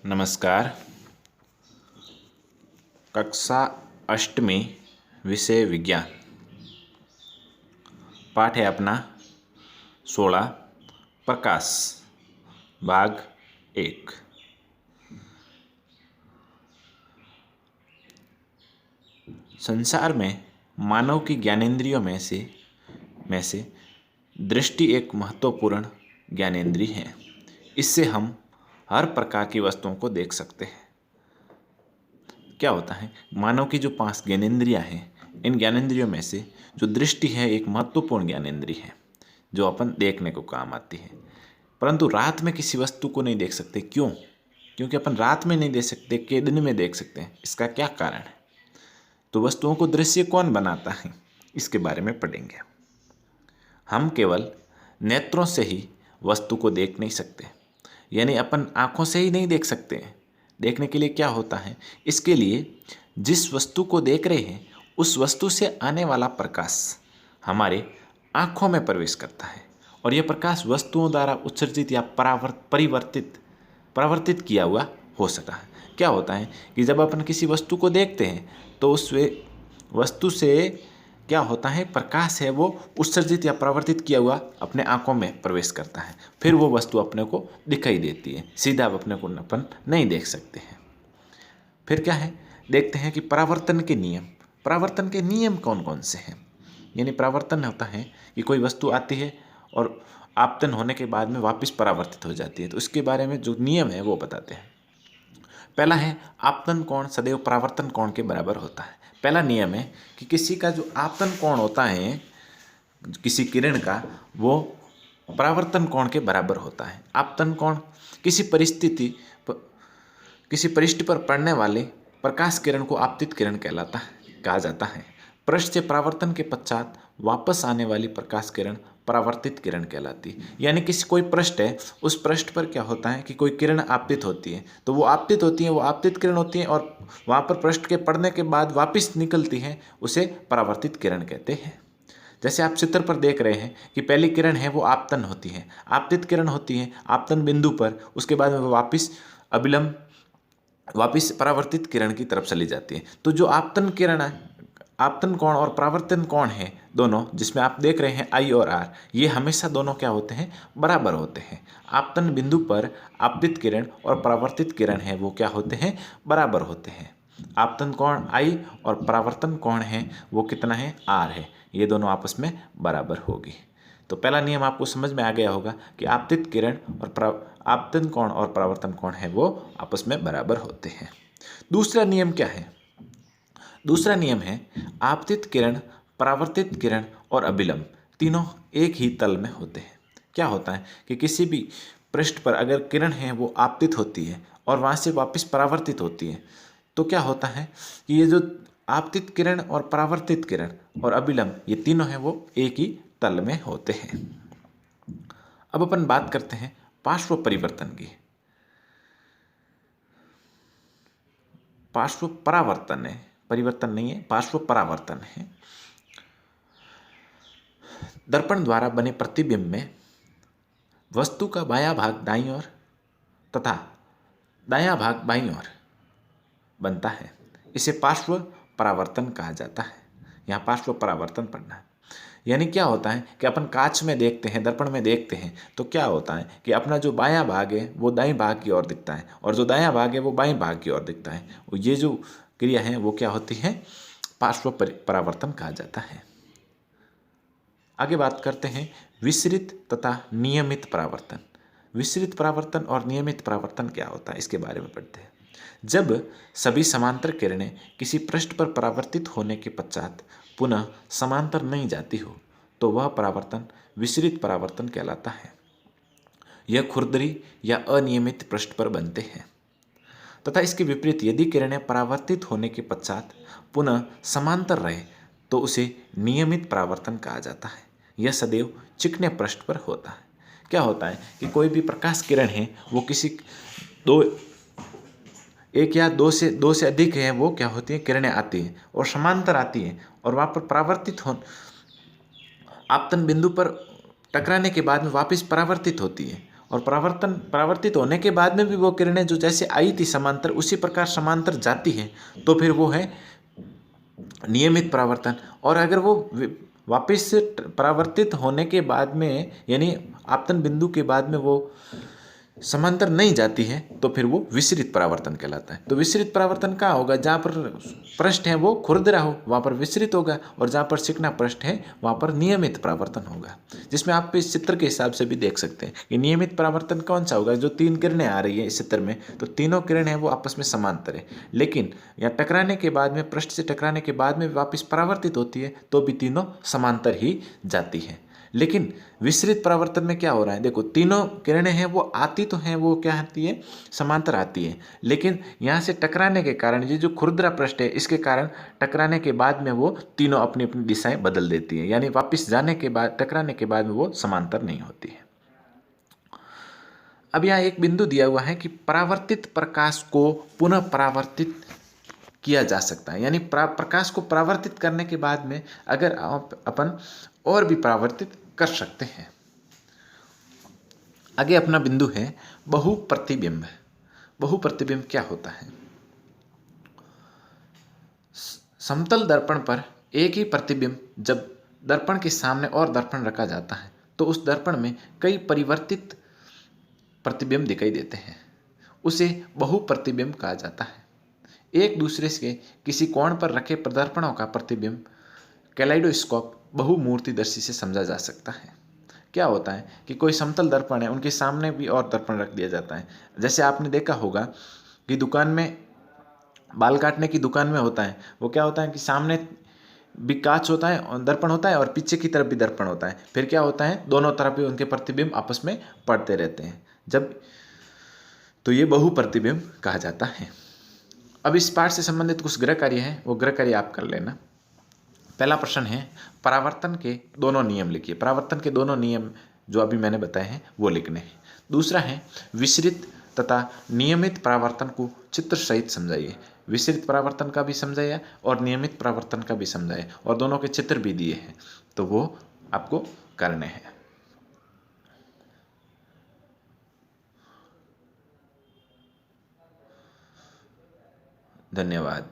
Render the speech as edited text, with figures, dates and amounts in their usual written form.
नमस्कार। कक्षा अष्टमी विषय विज्ञान पाठ है अपना 16 प्रकाश भाग 1। संसार में मानव की ज्ञानेंद्रियों में से दृष्टि एक महत्वपूर्ण ज्ञानेंद्रिय है। इससे हम हर प्रकार की वस्तुओं को देख सकते हैं। क्या होता है, मानव की जो 5 ज्ञानेंद्रियां हैं, इन ज्ञानेंद्रियों में से जो दृष्टि है एक महत्वपूर्ण ज्ञानेंद्रिय है जो अपन देखने को काम आती है। परंतु रात में किसी वस्तु को नहीं देख सकते। क्यों? क्योंकि अपन रात में नहीं देख सकते कि दिन में देख सकते हैं। इसका क्या कारण है? तो वस्तुओं को दृश्य कौन बनाता है, इसके बारे में पढ़ेंगे। हम केवल नेत्रों से ही वस्तु को देख नहीं सकते, यानी अपन आँखों से ही नहीं देख सकते हैं। देखने के लिए क्या होता है, इसके लिए जिस वस्तु को देख रहे हैं उस वस्तु से आने वाला प्रकाश हमारे आँखों में प्रवेश करता है और यह प्रकाश वस्तुओं द्वारा उत्सर्जित या परावर्तित किया हुआ हो सकता है। क्या होता है कि जब अपन किसी वस्तु को देखते हैं तो उस वस्तु से क्या होता है, प्रकाश है वो उत्सर्जित या परावर्तित किया हुआ अपने आंखों में प्रवेश करता है। फिर वो वस्तु अपने को दिखाई देती है, सीधा अपने को अपन नहीं देख सकते हैं। फिर क्या है, देखते हैं कि परावर्तन के नियम कौन कौन से हैं। यानी परावर्तन होता है कि कोई वस्तु आती है और आपतन होने के बाद में वापस परावर्तित हो जाती है। तो इसके बारे में जो नियम है वो बताते हैं। पहला है, आपतन कोण सदैव परावर्तन कोण के बराबर होता है। पहला नियम है कि किसी का जो आपतन कोण होता है किसी किरण का, वो परावर्तन कोण के बराबर होता है। आपतन कोण किसी पृष्ठ पर पड़ने वाले प्रकाश किरण को आपतित किरण कहा जाता है। पृष्ठ से परावर्तन के पश्चात वापस आने वाली प्रकाश किरण परावर्तित किरण कहलाती है। यानी किसी कोई पृष्ठ है, उस पृष्ठ पर क्या होता है कि कोई किरण आपतित होती है, तो वो आपतित किरण होती है और वहाँ पर पृष्ठ के पड़ने के बाद वापस निकलती है, उसे परावर्तित किरण कहते हैं। जैसे आप चित्र पर देख रहे हैं कि पहली किरण है वो आपतन होती है, आपतित किरण होती है आपतन बिंदु पर, उसके बाद में वो वापस परावर्तित किरण की तरफ चली जाती है। तो जो आपतन कोण और परावर्तन कोण है दोनों, जिसमें आप देख रहे हैं I और R, ये हमेशा दोनों क्या होते हैं, बराबर होते हैं। आपतन बिंदु पर आपतित किरण और परावर्तित किरण है वो क्या होते हैं, बराबर होते हैं। आपतन कोण I और परावर्तन कोण है वो कितना है, R है। ये दोनों आपस में बराबर होगी। तो पहला नियम आपको समझ में आ गया होगा कि आपतन कोण और परावर्तन कोण है वो आपस में बराबर होते हैं। दूसरा नियम क्या है? दूसरा नियम है, आपतित किरण, परावर्तित किरण और अभिलंब तीनों एक ही तल में होते हैं। क्या होता है कि किसी भी पृष्ठ पर अगर किरण है वो आपतित होती है और वहाँ से वापस परावर्तित होती है, तो क्या होता है कि ये जो आपतित किरण और परावर्तित किरण और अभिलंब ये तीनों हैं वो एक ही तल में होते हैं। अब अपन बात करते हैं पार्श्व परिवर्तन की। पार्श्व परावर्तन है, परिवर्तन नहीं है, पार्श्व परावर्तन है। दर्पण द्वारा बने प्रतिबिंब में वस्तु का बायां भाग दाईं ओर तथा दायां भाग बाईं ओर बनता है। इसे पार्श्व परावर्तन कहा जाता है। यहाँ पार्श्व परावर्तन पढ़ना है। यानी क्या होता है कि अपन कांच में देखते हैं, दर्पण में देखते हैं, तो क्या होता है कि अपना जो बायां भाग है वो दाईं भाग की ओर दिखता है और जो दायां भाग है वो बाईं भाग की ओर दिखता है। ये जो क्रिया है वो क्या होती है, पार्श्व परावर्तन कहा जाता है। आगे बात करते हैं विसरित तथा नियमित परावर्तन। विसरित परावर्तन और नियमित परावर्तन क्या होता है, इसके बारे में पढ़ते हैं। जब सभी समांतर किरणें किसी पृष्ठ पर परावर्तित होने के पश्चात पुनः समांतर नहीं जाती हो तो वह परावर्तन विसरित परावर्तन कहलाता है। यह खुरदरी या अनियमित पृष्ठ पर बनते हैं। तथा इसके विपरीत यदि किरणें परावर्तित होने के पश्चात पुनः समांतर रहे तो उसे नियमित परावर्तन कहा जाता है। यह सदैव चिकने पृष्ठ पर होता है। क्या होता है कि कोई भी प्रकाश किरण है वो किसी एक या दो से अधिक है वो क्या होती है, किरणें आती हैं और समांतर आती हैं और वहाँ पर परावर्तित हो आपतन बिंदु पर टकराने के बाद में वापस परावर्तित होती है और परावर्तित होने के बाद में भी वो किरणें जो जैसे आई थी समांतर उसी प्रकार समांतर जाती है, तो फिर वो है नियमित परावर्तन। और अगर वो वापस से परावर्तित होने के बाद में यानी आपतन बिंदु के बाद में वो समांतर नहीं जाती है, तो फिर वो विसरित परावर्तन कहलाता है। तो विसरित परावर्तन कहाँ होगा? जहाँ पर पृष्ठ है वो खुरदरा हो वहाँ पर विसरित होगा, और जहाँ पर चिकना पृष्ठ है वहाँ पर नियमित परावर्तन होगा। जिसमें आप इस चित्र के हिसाब से भी देख सकते हैं कि नियमित परावर्तन कौन सा होगा? जो 3 किरणें आ रही है इस चित्र में, तो तीनों किरणें वो आपस में समांतर है, लेकिन यहाँ टकराने के बाद में, पृष्ठ से टकराने के बाद में वापस परावर्तित होती है, तो भी तीनों समांतर ही जाती है। लेकिन विसरित परावर्तन में क्या हो रहा है? देखो, तीनों किरणें हैं वो आती तो हैं, वो क्या आती है? समांतर आती है, लेकिन यहाँ से टकराने के कारण, ये जो खुरदरा पृष्ठ है इसके कारण टकराने के बाद में वो तीनों अपनी अपनी दिशाएं बदल देती है, यानी वापस जाने के बाद, टकराने के बाद में वो समांतर नहीं होती है। अब यहाँ एक बिंदु दिया हुआ है कि परावर्तित प्रकाश को पुनः परावर्तित किया जा सकता है, यानी प्रकाश को परावर्तित करने के बाद में अगर अपन और भी परावर्तित कर सकते हैं। आगे अपना बिंदु है बहुप्रतिबिंब। बहुप्रतिबिंब क्या होता है? समतल दर्पण पर एक ही प्रतिबिंब जब दर्पण के सामने और दर्पण रखा जाता है, तो उस दर्पण में कई परिवर्तित प्रतिबिंब दिखाई देते हैं, उसे बहुप्रतिबिंब कहा जाता है। एक दूसरे से किसी कोण पर रखे दर्पणों का प्रतिबिंब कैलाइडोस्कोप बहुमूर्तिदर्शी से समझा जा सकता है। क्या होता है कि कोई समतल दर्पण है, उनके सामने भी और दर्पण रख दिया जाता है। जैसे आपने देखा होगा कि दुकान में, बाल काटने की दुकान में होता है, वो क्या होता है कि सामने भी कांच होता है और दर्पण होता है, और पीछे की तरफ भी दर्पण होता है। फिर क्या होता है, दोनों तरफ भी उनके प्रतिबिंब आपस में पड़ते रहते हैं जब, तो ये बहुप्रतिबिंब कहा जाता है। अब इस पाठ से संबंधित कुछ गृह कार्य है, वो गृह कार्य आप कर लेना। पहला प्रश्न है, परावर्तन के दोनों नियम लिखिए। परावर्तन के दोनों नियम जो अभी मैंने बताए हैं वो लिखने हैं। दूसरा है, विसरित तथा नियमित परावर्तन को चित्र सहित समझाइए। विसरित परावर्तन का भी समझाया और नियमित परावर्तन का भी समझाया, और दोनों के चित्र भी दिए हैं, तो वो आपको करने हैं। धन्यवाद।